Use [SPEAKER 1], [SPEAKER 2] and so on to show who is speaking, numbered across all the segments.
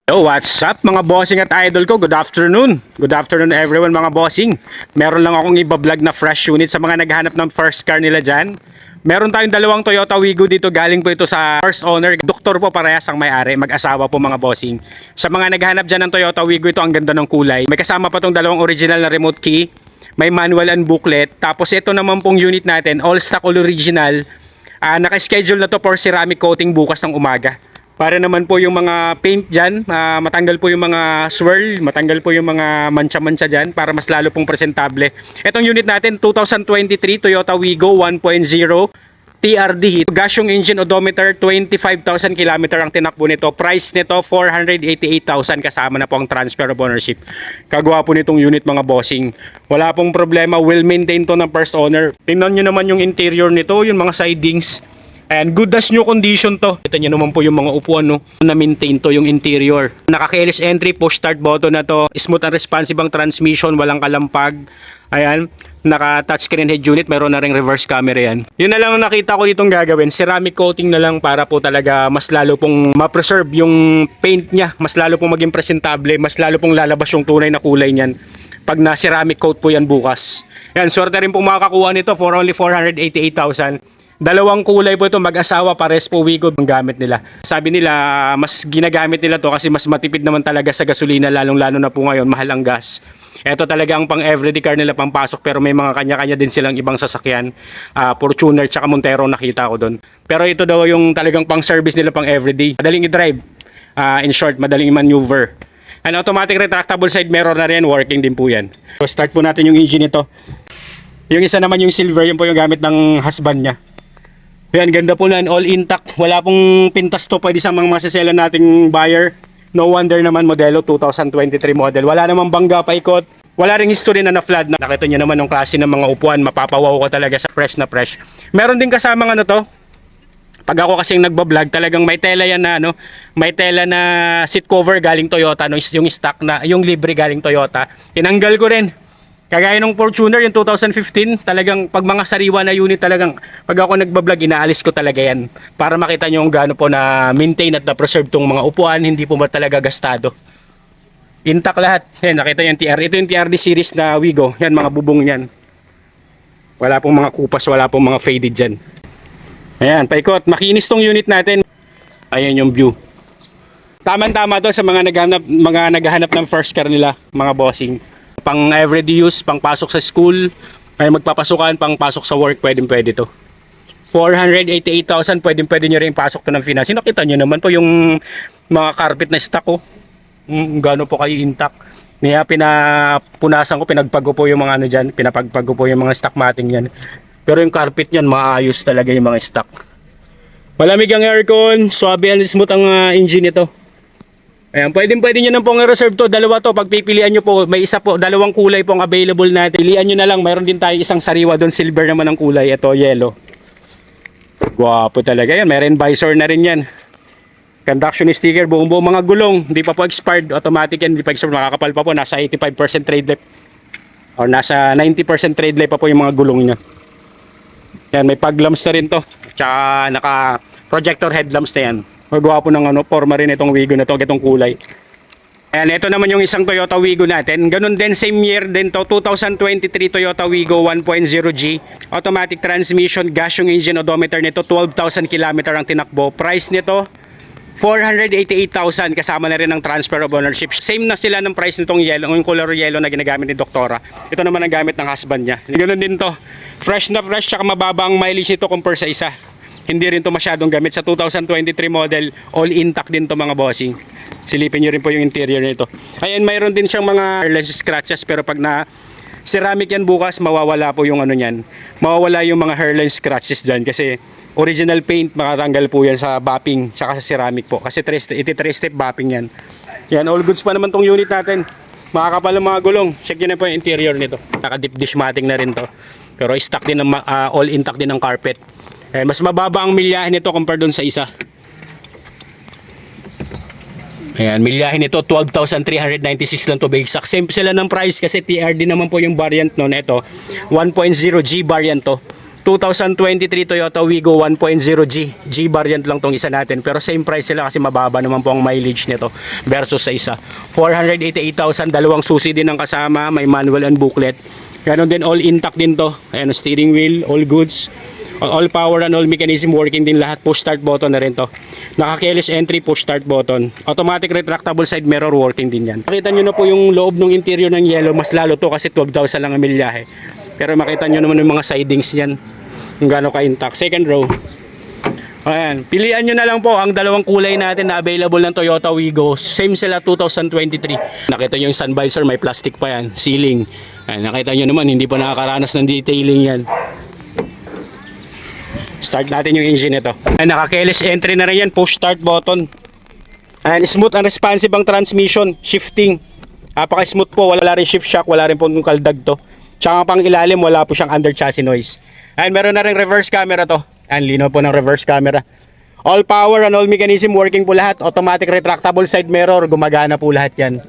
[SPEAKER 1] Yo, what's up mga bossing at idol ko? Good afternoon. Good afternoon everyone mga bossing. Meron lang akong iba-vlog na fresh unit sa mga naghahanap ng first car nila dyan. Meron tayong dalawang Toyota Wigo dito. Galing po ito sa first owner. Doktor po parehas ang may-ari. Mag-asawa po mga bossing. Sa mga naghahanap dyan ng Toyota Wigo, ito ang ganda ng kulay. May kasama pa tong dalawang original na remote key. May manual and booklet. Tapos ito naman pong unit natin, all stock, all original. Naka-schedule na to for ceramic coating bukas ng umaga. Para naman po yung mga paint dyan, matanggal po yung mga swirl, matanggal po yung mga mancha-mancha dyan para mas lalo pong presentable. Itong unit natin, 2023 Toyota Wigo 1.0 TRD. Gasyong engine odometer, 25,000 km ang tinakbo nito. Price nito, 488,000 kasama na po ang transfer of ownership. Kagawa po nitong unit mga bossing. Wala pong problema, well maintained to ng first owner. Tingnan nyo naman yung interior nito, yung mga sidings. And good as new condition to. Kita nyo naman po yung mga upuan, no? Na-maintain to yung interior. Naka-keyless entry, push start button na to. Smooth and responsive ang transmission, walang kalampag. Ayan, naka-touchscreen head unit, mayroon na ring reverse camera yan. Yun na lang ang nakita ko ditong gagawin. Ceramic coating na lang para po talaga mas lalo pong ma-preserve yung paint niya. Mas lalo pong maging presentable, mas lalo pong lalabas yung tunay na kulay niyan. Pag na ceramic coat po yan bukas. Yan, swerte rin pong makakakuha nito for only 488,000. Dalawang kulay po ito, mag-asawa, pares po Wigo ang gamit nila. Sabi nila, mas ginagamit nila to kasi mas matipid naman talaga sa gasolina, lalong-lalo na po ngayon, mahal ang gas. Ito talaga ang pang everyday car nila pampasok, pero may mga kanya-kanya din silang ibang sasakyan. Fortuner tsaka Montero nakita ko doon. Pero ito daw yung talagang pang service nila pang everyday. Madaling i-drive, in short, madaling i-maneuver. An automatic retractable side mirror na rin, working din po yan. So start po natin yung engine nito. Yung isa naman yung silver, yun po yung gamit ng husband niya. Yan, ganda po nan, all intact. Wala pong pintas to, pwede sa mga masasela nating buyer. No wonder naman modelo 2023 model. Wala namang bangga paikot. Wala ring history na na-flood. Nakita nyo naman yung klase ng mga upuan. Mapapawaw ko talaga sa fresh na fresh. Meron din kasamang ano to. Pag ako kasing nagbablog, talagang may tela yan na ano, may tela na seat cover galing Toyota, no, yung stock na, yung libre galing Toyota. Tinanggal ko rin. Kagaya ng Fortuner, yung 2015, talagang pag mga sariwa na unit talagang pag ako nagbablog, inaalis ko talaga yan. Para makita nyo kung gaano po na maintain at na-preserve tong mga upuan, hindi po ba talaga gastado. Intact lahat. Yan, nakita yung TR. Ito yung TRD series na Wigo. Yan, mga bubong yan. Wala pong mga kupas, wala pong mga faded dyan. Ayan, paikot. Makinis tong unit natin. Ayan yung view. Tama-tama to sa mga naghahanap ng first car nila, mga bossing. Pang everyday use, pang pasok sa school, ay magpapasukan, pang pasok sa work, pwede to. 488,000, pwede nyo rin pasok to ng finance. Nakita nyo naman po yung mga carpet na stock ko. Gano'n po kayo intact. Kaya pinapunasan ko, pinagpago po yung mga ano dyan, pinapagpago po yung mga stock matting yan. Pero yung carpet nyan, maayos talaga yung mga stock. Malamig ang aircon, swabe and smooth ang engine nito. Ayan, pwede nyo na pong i-reserve to. Dalawa to, pagpipilian nyo po, may isa po, dalawang kulay pong available natin. Pilian nyo na lang, mayroon din tayo isang sariwa doon, silver naman ang kulay. Ito, yellow. Gwapo talaga yan, may rin visor na rin yan. Conduction sticker, buong mga gulong, hindi pa po expired, automatic yan, hindi pa expired, makakapal pa po, nasa 85% trade life. Or nasa 90% trade life pa po yung mga gulong niya. Yan, may fog lamps na rin to. Tsaka naka projector headlamps na yan. Magwapo ng ano, forma rin itong Wigo na to, itong kulay. Ayan, ito naman yung isang Toyota Wigo natin. Ganun din, same year din to, 2023 Toyota Wigo 1.0G. Automatic transmission, gas yung engine odometer nito, 12,000 km ang tinakbo. Price nito, 488,000 kasama na rin ng transfer of ownership. Same na sila ng price nitong yellow, yung color yellow na ginagamit ni Doktora. Ito naman ang gamit ng husband niya. Ganun din to. Fresh na fresh, tsaka mababa ang mileage nito compare sa isa. Hindi rin to masyadong gamit. Sa 2023 model, all intact din to mga bossing. Silipin nyo rin po yung interior nito. Ayan, mayroon din siyang mga hairless scratches, pero pag na ceramic yan bukas, mawawala po yung ano yan. Mawawala yung mga hairless scratches dyan kasi original paint, makatanggal po yan sa bapping tsaka sa ceramic po. Kasi 3-step bapping yan. Yan, all goods pa naman tong unit natin. Makakapal ang mga gulong. Check nyo na po yung interior nito. Naka-deep dish matting na rin to. Pero stock din, all intact din ng carpet. Mas mababa ang milyahe nito compare doon sa isa. Ayan, milyahe nito 12,396 lang to ba exact. Same sila ng price kasi TRD naman po yung variant noon. Ito 1.0G variant to. 2023 Toyota Wigo 1.0G. G variant lang tong isa natin. Pero same price sila kasi mababa naman po ang mileage nito versus sa isa. 488,000, dalawang susi din ang kasama. May manual and booklet. Ganon din, all intact din to. Ayan, steering wheel, all goods. All power and all mechanism working din lahat. Push start button na rin to. Naka-keyless entry, push start button. Automatic retractable side mirror working din yan. Makita nyo na po yung loob ng interior ng yellow. Mas lalo to kasi 12,000 lang ang milyahe. Pero makita nyo naman yung mga sidings yan. Kung gaano ka-intact. Second row. Ayan. Pilian nyo na lang po ang dalawang kulay natin na available ng Toyota Wigo. Same sila 2023. Nakita nyo yung sun visor, may plastic pa yan. Ceiling. Ayan, nakita nyo naman, hindi pa nakakaranas ng detailing yan. Start natin yung engine nito. Ayan, naka-keyless entry na rin yan. Push start button. Ayan, smooth and responsive ang transmission. Shifting. Napaka-smooth po. Wala rin shift shock. Wala rin po nung kaldag to. Tsaka pang ilalim, wala po siyang under chassis noise. Ayan, meron na rin reverse camera to. Ayan, lino po ng reverse camera. All power and all mechanism working po lahat. Automatic retractable side mirror. Gumagana po lahat yan.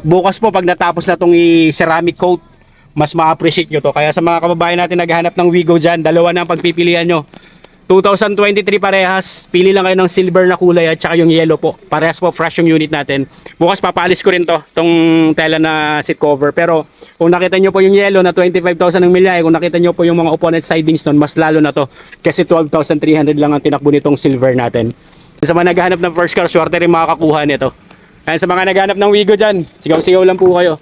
[SPEAKER 1] Bukas po, pag natapos na itong ceramic coat, mas ma-appreciate nyo to. Kaya sa mga kababayan natin naghahanap ng Wigo dyan, dalawa na ang pagpipilian nyo. 2023 parehas, pili lang kayo ng silver na kulay at saka yung yellow po. Parehas po, fresh yung unit natin. Bukas papaalis ko rin to, tong tela na seat cover. Pero kung nakita nyo po yung yellow na 25,000 ng milyahe, kung nakita nyo po yung mga opponent sidings nun, mas lalo na to. Kasi 12,300 lang ang tinakbo nitong silver natin. Sa mga naghahanap ng first car, swerte rin makakakuha nito. Ayan, sa mga naghahanap ng Wigo dyan, sigaw-sigaw lang po kayo.